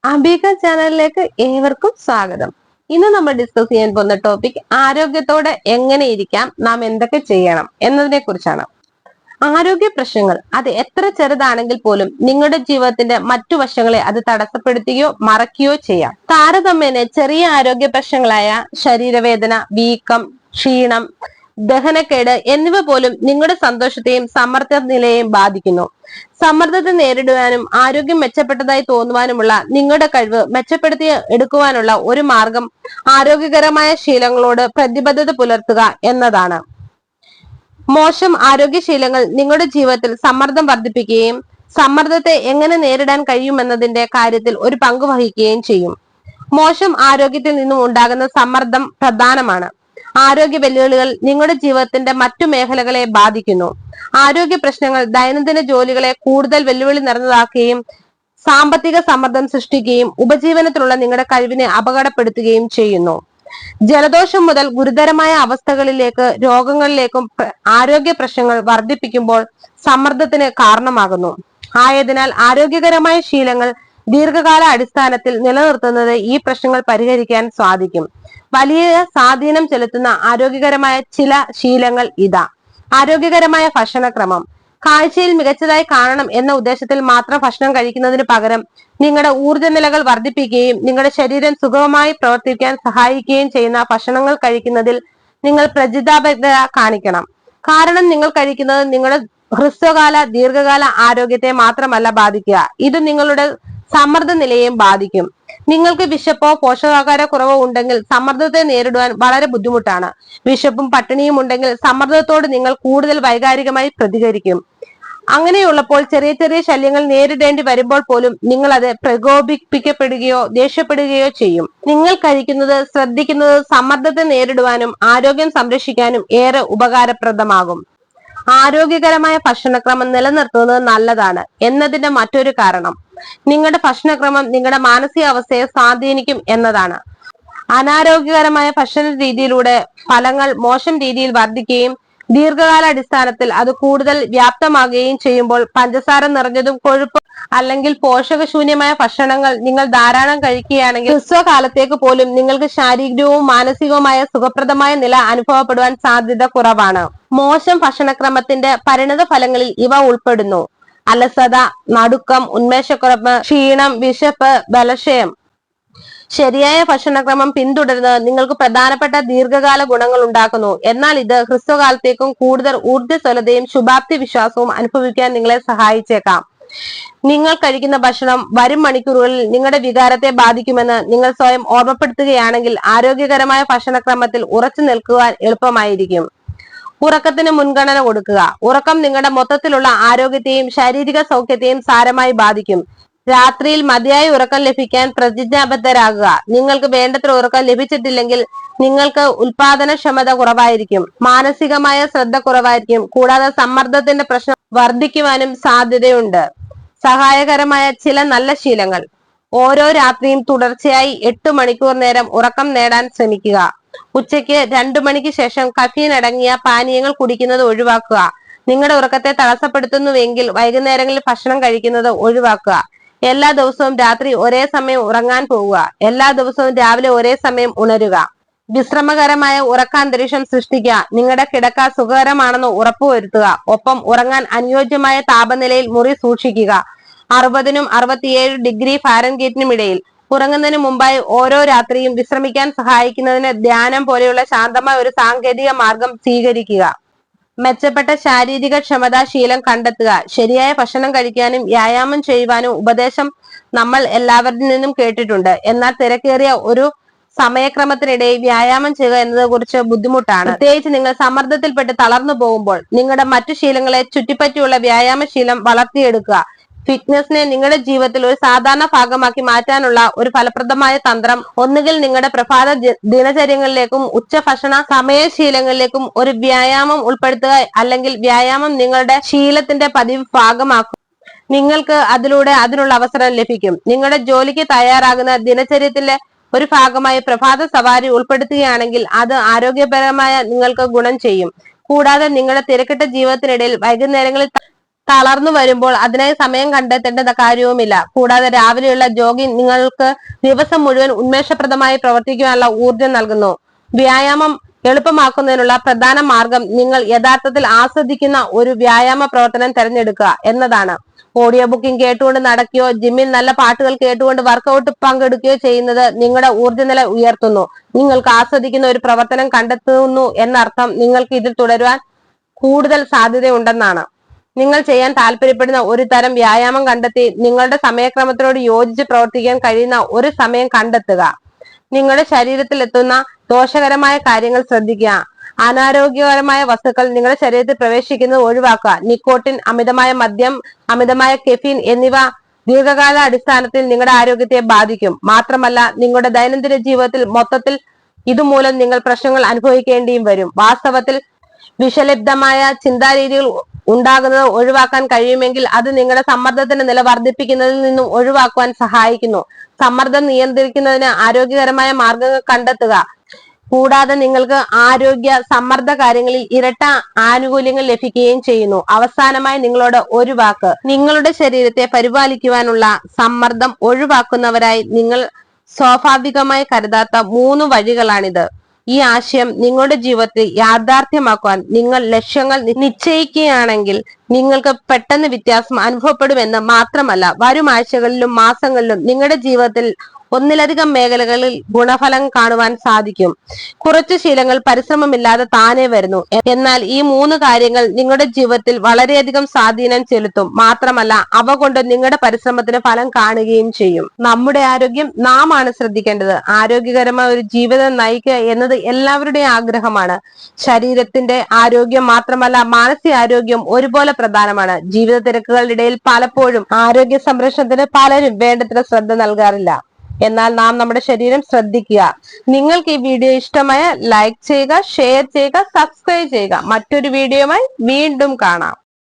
അംബിക ചാനലിലേക്ക് ഏവർക്കും സ്വാഗതം. ഇന്ന് നമ്മൾ ഡിസ്കസ് ചെയ്യാൻ പോകുന്ന ടോപ്പിക് ആരോഗ്യത്തോടെ എങ്ങനെ ഇരിക്കാം, നാം എന്തൊക്കെ ചെയ്യണം എന്നതിനെ കുറിച്ചാണ്. ആരോഗ്യ പ്രശ്നങ്ങൾ അത് എത്ര ചെറുതാണെങ്കിൽ പോലും നിങ്ങളുടെ ജീവിതത്തിന്റെ മറ്റു വശങ്ങളെ അത് തടസ്സപ്പെടുത്തുകയോ മറക്കുകയോ ചെയ്യാം. താരതമ്യേന ചെറിയ ആരോഗ്യ പ്രശ്നങ്ങളായ ശരീരവേദന, വീക്കം, ക്ഷീണം, ദഹനക്കേട് എന്നിവ പോലും നിങ്ങളുടെ സന്തോഷത്തെയും സമ്മർദ്ദ നിലയെയും ബാധിക്കുന്നു. സമ്മർദ്ദത്തെ നേരിടുവാനും ആരോഗ്യം മെച്ചപ്പെട്ടതായി തോന്നുവാനുമുള്ള നിങ്ങളുടെ കഴിവ് മെച്ചപ്പെടുത്തി എടുക്കുവാനുള്ള ഒരു മാർഗം ആരോഗ്യകരമായ ശീലങ്ങളോട് പ്രതിബദ്ധത പുലർത്തുക എന്നതാണ്. മോശം ആരോഗ്യശീലങ്ങൾ നിങ്ങളുടെ ജീവിതത്തിൽ സമ്മർദ്ദം വർദ്ധിപ്പിക്കുകയും സമ്മർദ്ദത്തെ എങ്ങനെ നേരിടാൻ കഴിയുമെന്നതിന്റെ കാര്യത്തിൽ ഒരു പങ്ക് വഹിക്കുകയും ചെയ്യും. മോശം ആരോഗ്യത്തിൽ നിന്നും ഉണ്ടാകുന്ന സമ്മർദ്ദം പ്രധാനമാണ്. ആരോഗ്യ വെല്ലുവിളികൾ നിങ്ങളുടെ ജീവിതത്തിന്റെ മറ്റു മേഖലകളെ ബാധിക്കുന്നു. ആരോഗ്യ പ്രശ്നങ്ങൾ ദൈനംദിന ജോലികളെ കൂടുതൽ വെല്ലുവിളി നിറഞ്ഞതാക്കുകയും സാമ്പത്തിക സമ്മർദ്ദം സൃഷ്ടിക്കുകയും ഉപജീവനത്തിലുള്ള നിങ്ങളുടെ കഴിവിനെ അപകടപ്പെടുത്തുകയും ചെയ്യുന്നു. ജലദോഷം മുതൽ ഗുരുതരമായ അവസ്ഥകളിലേക്ക് രോഗങ്ങളിലേക്കും ആരോഗ്യ പ്രശ്നങ്ങൾ വർദ്ധിപ്പിക്കുമ്പോൾ സമ്മർദ്ദത്തിന് കാരണമാകുന്നു. ആയതിനാൽ ആരോഗ്യകരമായ ശീലങ്ങൾ ദീർഘകാല അടിസ്ഥാനത്തിൽ നിലനിർത്തുന്നത് ഈ പ്രശ്നങ്ങൾ പരിഹരിക്കാൻ സാധിക്കും. വലിയ സ്വാധീനം ചെലുത്തുന്ന ആരോഗ്യകരമായ ചില ശീലങ്ങൾ ഇതാ. ആരോഗ്യകരമായ ഭക്ഷണക്രമം. കാഴ്ചയിൽ മികച്ചതായി കാണണം എന്ന ഉദ്ദേശത്തിൽ മാത്രം ഭക്ഷണം കഴിക്കുന്നതിന് പകരം നിങ്ങളുടെ ഊർജ്ജനിലകൾ വർദ്ധിപ്പിക്കുകയും നിങ്ങളുടെ ശരീരം സുഗമമായി പ്രവർത്തിക്കാൻ സഹായിക്കുകയും ചെയ്യുന്ന ഭക്ഷണങ്ങൾ കഴിക്കുന്നതിൽ നിങ്ങൾ പ്രജിതാബദ്ധത കാണിക്കണം. കാരണം നിങ്ങൾ കഴിക്കുന്നത് നിങ്ങളുടെ ഹ്രസ്വകാല ദീർഘകാല ആരോഗ്യത്തെ മാത്രമല്ല ബാധിക്കുക, ഇത് നിങ്ങളുടെ സമ്മർദ്ദ നിലയെയും ബാധിക്കും. നിങ്ങൾക്ക് വിശപ്പോ പോഷകാഹാര കുറവോ ഉണ്ടെങ്കിൽ സമ്മർദ്ദത്തെ നേരിടുവാൻ വളരെ ബുദ്ധിമുട്ടാണ്. വിശപ്പും പട്ടിണിയും ഉണ്ടെങ്കിൽ സമ്മർദ്ദത്തോട് നിങ്ങൾ കൂടുതൽ വൈകാരികമായി പ്രതികരിക്കും. അങ്ങനെയുള്ളപ്പോൾ ചെറിയ ചെറിയ ശല്യങ്ങൾ നേരിടേണ്ടി വരുമ്പോൾ പോലും നിങ്ങൾ അത് പ്രകോപിപ്പിക്കപ്പെടുകയോ ദേഷ്യപ്പെടുകയോ ചെയ്യും. നിങ്ങൾ കഴിക്കുന്നത് ശ്രദ്ധിക്കുന്നത് സമ്മർദ്ദത്തെ നേരിടുവാനും ആരോഗ്യം സംരക്ഷിക്കാനും ഏറെ ഉപകാരപ്രദമാകും. ആരോഗ്യകരമായ ഭക്ഷണക്രമം നിലനിർത്തുന്നത് നല്ലതാണ് എന്നതിന്റെ മറ്റൊരു കാരണം നിങ്ങളുടെ ഭക്ഷണക്രമം നിങ്ങളുടെ മാനസികാവസ്ഥയെ സ്വാധീനിക്കും എന്നതാണ്. അനാരോഗ്യകരമായ ഭക്ഷണ രീതിയിലൂടെ ഫലങ്ങൾ മോശം രീതിയിൽ വർദ്ധിക്കുകയും ദീർഘകാലാടിസ്ഥാനത്തിൽ അത് കൂടുതൽ വ്യാപ്തമാകുകയും ചെയ്യുമ്പോൾ പഞ്ചസാര നിറഞ്ഞതും കൊഴുപ്പ് അല്ലെങ്കിൽ പോഷകശൂന്യമായ ഭക്ഷണങ്ങൾ നിങ്ങൾ ധാരാളം കഴിക്കുകയാണെങ്കിൽ ഹ്രസ്വകാലത്തേക്ക് പോലും നിങ്ങൾക്ക് ശാരീരികവും മാനസികവുമായ സുഖപ്രദമായ നില അനുഭവപ്പെടുവാൻ സാധ്യത കുറവാണ്. മോശം ഭക്ഷണക്രമത്തിന്റെ പരിണത ഫലങ്ങളിൽ ഇവ ഉൾപ്പെടുന്നു: അലസത, നടുക്കം, ഉന്മേഷക്കുറവ്, ക്ഷീണം, വിശപ്പ്, ബലക്ഷയം. ശരിയായ ഭക്ഷണക്രമം പിന്തുടരുന്നത് നിങ്ങൾക്ക് പ്രധാനപ്പെട്ട ദീർഘകാല ഗുണങ്ങൾ ഉണ്ടാക്കുന്നു. എന്നാൽ ഇത് ഹ്രസ്വകാലത്തേക്കും കൂടുതൽ ഊർജ്ജസ്വലതയും ശുഭാപ്തി വിശ്വാസവും അനുഭവിക്കാൻ നിങ്ങളെ സഹായിച്ചേക്കാം. നിങ്ങൾ കഴിക്കുന്ന ഭക്ഷണം വരും മണിക്കൂറുകളിൽ നിങ്ങളുടെ വികാരത്തെ ബാധിക്കുമെന്ന് നിങ്ങൾ സ്വയം ഓർമ്മപ്പെടുത്തുകയാണെങ്കിൽ ആരോഗ്യകരമായ ഭക്ഷണക്രമത്തിൽ ഉറച്ചു നിൽക്കുവാൻ എളുപ്പമായിരിക്കും. ഉറക്കത്തിന് മുൻഗണന കൊടുക്കുക. ഉറക്കം നിങ്ങളുടെ മൊത്തത്തിലുള്ള ആരോഗ്യത്തെയും ശാരീരിക സൗഖ്യത്തെയും സാരമായി ബാധിക്കും. രാത്രിയിൽ മതിയായ ഉറക്കം ലഭിക്കാൻ പ്രതിജ്ഞാബദ്ധരാകുക. നിങ്ങൾക്ക് വേണ്ടത്ര ഉറക്കം ലഭിച്ചിട്ടില്ലെങ്കിൽ നിങ്ങൾക്ക് ഉൽപാദനക്ഷമത കുറവായിരിക്കും, മാനസികമായ ശ്രദ്ധ കുറവായിരിക്കും, കൂടാതെ സമ്മർദ്ദത്തിന്റെ പ്രശ്നം വർദ്ധിക്കുവാനും സാധ്യതയുണ്ട്. സഹായകരമായ ചില നല്ല ശീലങ്ങൾ: ഓരോ രാത്രിയും തുടർച്ചയായി 8 മണിക്കൂർ നേരം ഉറക്കം നേടാൻ ശ്രമിക്കുക. ഉച്ചയ്ക്ക് 2 മണിക്ക് ശേഷം കഫീൻ അടങ്ങിയ പാനീയങ്ങൾ കുടിക്കുന്നത് ഒഴിവാക്കുക. നിങ്ങളുടെ ഉറക്കത്തെ തടസ്സപ്പെടുത്തുന്നുവെങ്കിൽ വൈകുന്നേരങ്ങളിൽ ഭക്ഷണം കഴിക്കുന്നത് ഒഴിവാക്കുക. എല്ലാ ദിവസവും രാത്രി ഒരേ സമയം ഉറങ്ങാൻ പോവുക. എല്ലാ ദിവസവും രാവിലെ ഒരേ സമയം ഉണരുക. വിശ്രമകരമായ ഉറക്കാന്തരീക്ഷം സൃഷ്ടിക്കുക. നിങ്ങളുടെ കിടക്ക സുഖകരമാണെന്ന് ഉറപ്പുവരുത്തുക. ഒപ്പം ഉറങ്ങാൻ അനുയോജ്യമായ താപനിലയിൽ മുറി സൂക്ഷിക്കുക. 60നും 67 ഡിഗ്രി ഫാരൻഹീറ്റിനും ഇടയിൽ. ഉറങ്ങുന്നതിന് മുമ്പായി ഓരോ രാത്രിയും വിശ്രമിക്കാൻ സഹായിക്കുന്നതിന് ധ്യാനം പോലെയുള്ള ശാന്തമായ ഒരു സാങ്കേതിക മാർഗം സ്വീകരിക്കുക. മെച്ചപ്പെട്ട ശാരീരിക ക്ഷമതാ ശീലം കണ്ടെത്തുക. ശരിയായ ഭക്ഷണം കഴിക്കാനും വ്യായാമം ചെയ്യുവാനും ഉപദേശം നമ്മൾ എല്ലാവരിൽ നിന്നും കേട്ടിട്ടുണ്ട്. എന്നാൽ തിരക്കേറിയ ഒരു സമയക്രമത്തിനിടയിൽ വ്യായാമം ചെയ്യുക എന്നതിനെ കുറിച്ച് ബുദ്ധിമുട്ടാണ്. പ്രത്യേകിച്ച് നിങ്ങൾ സമ്മർദ്ദത്തിൽപ്പെട്ട് തളർന്നു പോകുമ്പോൾ. നിങ്ങളുടെ മറ്റു ശീലങ്ങളെ ചുറ്റിപ്പറ്റിയുള്ള വ്യായാമശീലം വളർത്തിയെടുക്കുക. ഫിറ്റ്നസിനെ നിങ്ങളുടെ ജീവിതത്തിൽ ഒരു സാധാരണ ഭാഗമാക്കി മാറ്റാനുള്ള ഒരു ഫലപ്രദമായ തന്ത്രം ഒന്നുകിൽ നിങ്ങളുടെ പ്രഭാത ദിനചര്യങ്ങളിലേക്കും ഉച്ചഭക്ഷണ സമയശീലങ്ങളിലേക്കും ഒരു വ്യായാമം ഉൾപ്പെടുത്തുക, അല്ലെങ്കിൽ വ്യായാമം നിങ്ങളുടെ ശീലത്തിന്റെ പതിവ് ഭാഗമാക്കുക. നിങ്ങൾക്ക് അതിലൂടെ അതിനുള്ള അവസരം ലഭിക്കും. നിങ്ങളുടെ ജോലിക്ക് തയ്യാറാകുന്ന ദിനചര്യത്തിലെ ഒരു ഭാഗമായി പ്രഭാത സവാരി ഉൾപ്പെടുത്തുകയാണെങ്കിൽ അത് ആരോഗ്യപരമായ നിങ്ങൾക്ക് ഗുണം ചെയ്യും. കൂടാതെ നിങ്ങളുടെ തിരക്കിട്ട ജീവിതത്തിനിടയിൽ വൈകുന്നേരങ്ങളിൽ തളർന്നു വരുമ്പോൾ അതിനായി സമയം കണ്ടെത്തേണ്ട കാര്യവുമില്ല. കൂടാതെ രാവിലെയുള്ള ജോഗിംഗ് നിങ്ങൾക്ക് ദിവസം മുഴുവൻ ഉന്മേഷപ്രദമായി പ്രവർത്തിക്കുവാനുള്ള ഊർജം നൽകുന്നു. വ്യായാമം എളുപ്പമാക്കുന്നതിനുള്ള പ്രധാന മാർഗം നിങ്ങൾ യഥാർത്ഥത്തിൽ ആസ്വദിക്കുന്ന ഒരു വ്യായാമ പ്രവർത്തനം തിരഞ്ഞെടുക്കുക എന്നതാണ്. ഓഡിയോ ബുക്കിംഗ് കേട്ടുകൊണ്ട് നടക്കുകയോ ജിമ്മിൽ നല്ല പാട്ടുകൾ കേട്ടുകൊണ്ട് വർക്കൗട്ട് പങ്കെടുക്കുകയോ ചെയ്യുന്നത് നിങ്ങളുടെ ഊർജ്ജനില ഉയർത്തുന്നു. നിങ്ങൾക്ക് ആസ്വദിക്കുന്ന ഒരു പ്രവർത്തനം കണ്ടെത്തുന്നു എന്നർത്ഥം നിങ്ങൾക്ക് ഇതിൽ തുടരുവാൻ കൂടുതൽ സാധ്യതയുണ്ടെന്നാണ്. നിങ്ങൾ ചെയ്യാൻ താല്പര്യപ്പെടുന്ന ഒരു തരം വ്യായാമം കണ്ടെത്തി നിങ്ങളുടെ സമയക്രമത്തിനോട് യോജിച്ച് പ്രവർത്തിക്കാൻ കഴിയുന്ന ഒരു സമയം കണ്ടെത്തുക. നിങ്ങളുടെ ശരീരത്തിൽ എത്തുന്ന ദോഷകരമായ കാര്യങ്ങൾ ശ്രദ്ധിക്കുക. അനാരോഗ്യകരമായ വസ്തുക്കൾ നിങ്ങളുടെ ശരീരത്തിൽ പ്രവേശിക്കുന്നത് ഒഴിവാക്കുക. നിക്കോട്ടിൻ, അമിതമായ മദ്യം, അമിതമായ കെഫീൻ എന്നിവ ദീർഘകാല അടിസ്ഥാനത്തിൽ നിങ്ങളുടെ ആരോഗ്യത്തെ ബാധിക്കും. മാത്രമല്ല നിങ്ങളുടെ ദൈനംദിന ജീവിതത്തിൽ മൊത്തത്തിൽ ഇതുമൂലം നിങ്ങൾ പ്രശ്നങ്ങൾ അനുഭവിക്കേണ്ടിയും വരും. വാസ്തവത്തിൽ വിഷലിപ്തമായ ചിന്താരീതികൾ ഉണ്ടാകുന്നത് ഒഴിവാക്കാൻ കഴിയുമെങ്കിൽ അത് നിങ്ങളുടെ സമ്മർദ്ദത്തിന്റെ നില വർദ്ധിപ്പിക്കുന്നതിൽ നിന്നും ഒഴിവാക്കുവാൻ സഹായിക്കുന്നു. സമ്മർദ്ദം നിയന്ത്രിക്കുന്നതിന് ആരോഗ്യകരമായ മാർഗങ്ങൾ കണ്ടെത്തുക. കൂടാതെ നിങ്ങൾക്ക് ആരോഗ്യ സമ്മർദ്ദ കാര്യങ്ങളിൽ ഇരട്ട ആനുകൂല്യങ്ങൾ ലഭിക്കുകയും ചെയ്യുന്നു. അവസാനമായി നിങ്ങളോട് ഒരു വാക്ക്, നിങ്ങളുടെ ശരീരത്തെ പരിപാലിക്കുവാനുള്ള സമ്മർദ്ദം ഒഴിവാക്കുന്നവരായി നിങ്ങൾ സ്വാഭാവികമായി കരുതാത്ത 3 വഴികളാണിത്. ഈ ആശയം നിങ്ങളുടെ ജീവിതത്തിൽ യാഥാർത്ഥ്യമാക്കുവാൻ നിങ്ങൾ ലക്ഷ്യങ്ങൾ നിശ്ചയിക്കുകയാണെങ്കിൽ നിങ്ങൾക്ക് പെട്ടെന്ന് വ്യത്യാസം അനുഭവപ്പെടുമെന്ന് മാത്രമല്ല, വരും ആഴ്ചകളിലും മാസങ്ങളിലും നിങ്ങളുടെ ജീവിതത്തിൽ ഒന്നിലധികം മേഖലകളിൽ ഗുണഫലം കാണുവാൻ സാധിക്കും. കുറച്ച് ശീലങ്ങൾ പരിശ്രമമില്ലാതെ താനെ വരുന്നു. എന്നാൽ ഈ 3 കാര്യങ്ങൾ നിങ്ങളുടെ ജീവിതത്തിൽ വളരെയധികം സ്വാധീനം ചെലുത്തും. മാത്രമല്ല അവ കൊണ്ട് നിങ്ങളുടെ പരിശ്രമത്തിന് ഫലം കാണുകയും ചെയ്യും. നമ്മുടെ ആരോഗ്യം നാം ആണ് ശ്രദ്ധിക്കേണ്ടത്. ആരോഗ്യകരമായ ഒരു ജീവിതം നയിക്കുക എന്നത് എല്ലാവരുടെയും ആഗ്രഹമാണ്. ശരീരത്തിന്റെ ആരോഗ്യം മാത്രമല്ല മാനസിക ആരോഗ്യം ഒരുപോലെ പ്രധാനമാണ്. ജീവിത തിരക്കുകളുടെ ഇടയിൽ പലപ്പോഴും ആരോഗ്യ സംരക്ഷണത്തിന് പലരും വേണ്ടത്ര ശ്രദ്ധ നൽകാറില്ല. എന്നാൽ നാം നമ്മുടെ ശരീരം ശ്രദ്ധിക്കുക. നിങ്ങൾക്ക് ഈ വീഡിയോ ഇഷ്ടമായ ലൈക്ക് ചെയ്യുക, ഷെയർ ചെയ്യുക, സബ്സ്ക്രൈബ് ചെയ്യുക. മറ്റൊരു വീഡിയോയുമായി വീണ്ടും കാണാം.